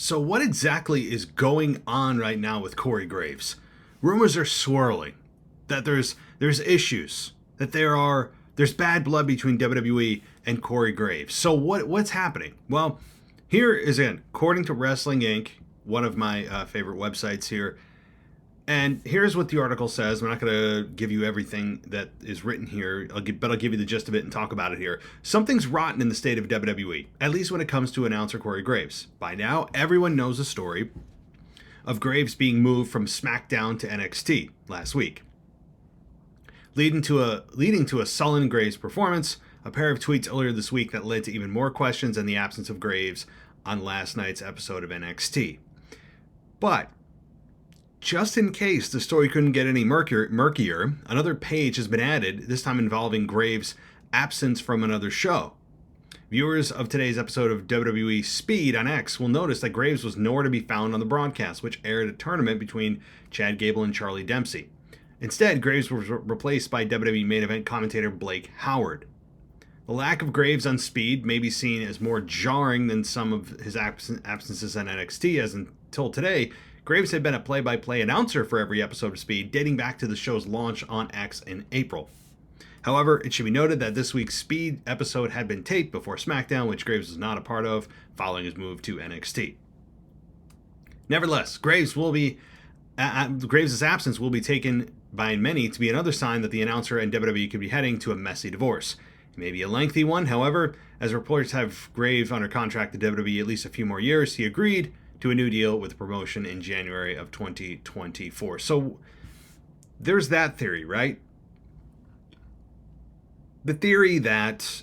So what exactly is going on right now with Corey Graves? Rumors are swirling that there's issues, that there's bad blood between WWE and Corey Graves. So what's happening? Well, here is according to Wrestling Inc., one of my favorite websites here. And here's what the article says. I'm not going to give you everything that is written here, but I'll give you the gist of it and talk about it here. Something's rotten in the state of WWE, at least when it comes to announcer Corey Graves. By now, everyone knows the story of Graves being moved from SmackDown to NXT last week, leading to a sullen Graves performance, a pair of tweets earlier this week that led to even more questions and the absence of Graves on last night's episode of NXT. But just in case the story couldn't get any murkier, another page has been added, this time involving Graves' absence from another show. Viewers of today's episode of WWE Speed on X will notice that Graves was nowhere to be found on the broadcast, which aired a tournament between Chad Gable and Charlie Dempsey. Instead, Graves was replaced by WWE main event commentator Blake Howard. The lack of Graves on Speed may be seen as more jarring than some of his absences on NXT, as until today, Graves had been a play-by-play announcer for every episode of Speed, dating back to the show's launch on X in April. However, it should be noted that this week's Speed episode had been taped before SmackDown, which Graves was not a part of, following his move to NXT. Nevertheless, Graves' absence will be taken by many to be another sign that the announcer and WWE could be heading to a messy divorce. It may be a lengthy one, however, as reporters have Graves under contract to WWE at least a few more years, he agreed to a new deal with the promotion in January of 2024. So there's that theory, right? The theory that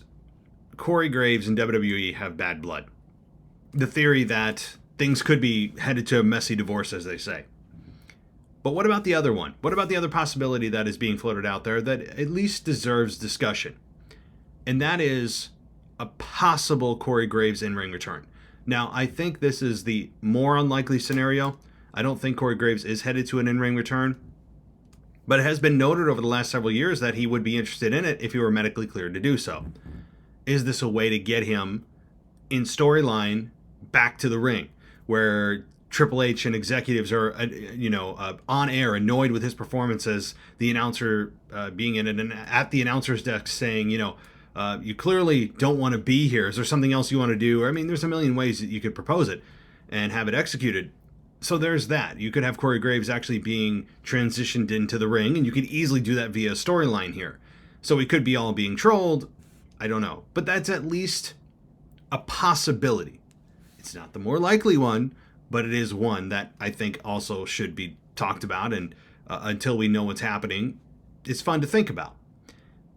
Corey Graves and WWE have bad blood. The theory that things could be headed to a messy divorce, as they say. But what about the other one? What about the other possibility that is being floated out there that at least deserves discussion? And that is a possible Corey Graves in-ring return. Now, I think this is the more unlikely scenario. I don't think Corey Graves is headed to an in-ring return. But it has been noted over the last several years that he would be interested in it if he were medically cleared to do so. Is this a way to get him in storyline back to the ring, where Triple H and executives are, on air annoyed with his performance as the announcer being at the announcer's desk saying, you clearly don't want to be here. Is there something else you want to do? I mean, there's a million ways that you could propose it and have it executed. So there's that. You could have Corey Graves actually being transitioned into the ring, and you could easily do that via storyline here. So we could be all being trolled. I don't know. But that's at least a possibility. It's not the more likely one, but it is one that I think also should be talked about. And until we know what's happening, it's fun to think about.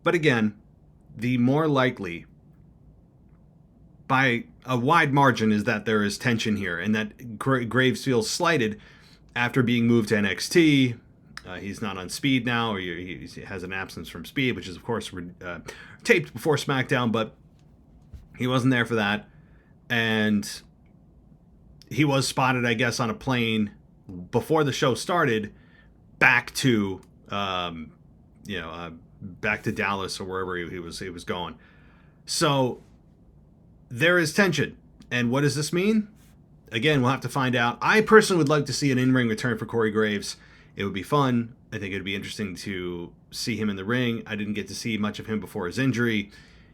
But again, the more likely, by a wide margin, is that there is tension here and that Graves feels slighted after being moved to NXT. He's not on Speed now, or he has an absence from Speed, which is, of course, taped before SmackDown, but he wasn't there for that. And he was spotted, I guess, on a plane before the show started back to, back to Dallas or wherever he was going. So there is tension. And what does this mean? Again, we'll have to find out. I personally would like to see an in-ring return for Corey Graves. It would be fun. I think it would be interesting to see him in the ring. I didn't get to see much of him before his injury.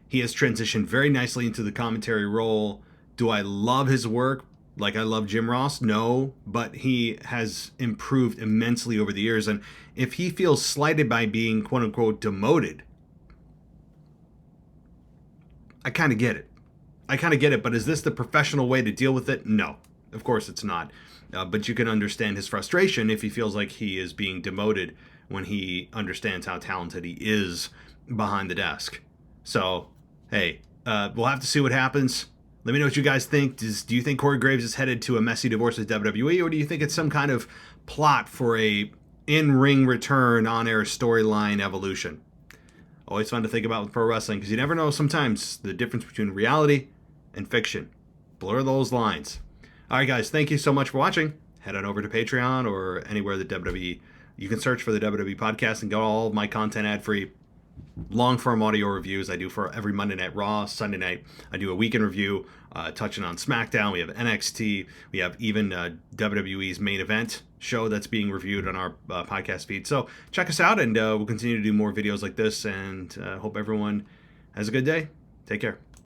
He has transitioned very nicely into the commentary role. Do I love his work like I love Jim Ross? No, but he has improved immensely over the years. And if he feels slighted by being, quote unquote, demoted, I kind of get it. But is this the professional way to deal with it? No, of course it's not. But you can understand his frustration if he feels like he is being demoted when he understands how talented he is behind the desk. So, hey, we'll have to see what happens. Let me know what you guys think. Do you think Corey Graves is headed to a messy divorce with WWE, or do you think it's some kind of plot for a in-ring return, on-air storyline evolution? Always fun to think about with pro wrestling, because you never know sometimes the difference between reality and fiction. Blur those lines. All right, guys, thank you so much for watching. Head on over to Patreon or anywhere that WWE, you can search for the WWE podcast and get all of my content ad-free. long-form audio reviews I do for every Monday Night Raw, Sunday night. I do a weekend review touching on SmackDown. We have NXT. We have even WWE's main event show that's being reviewed on our podcast feed. So check us out, and we'll continue to do more videos like this, and hope everyone has a good day. Take care.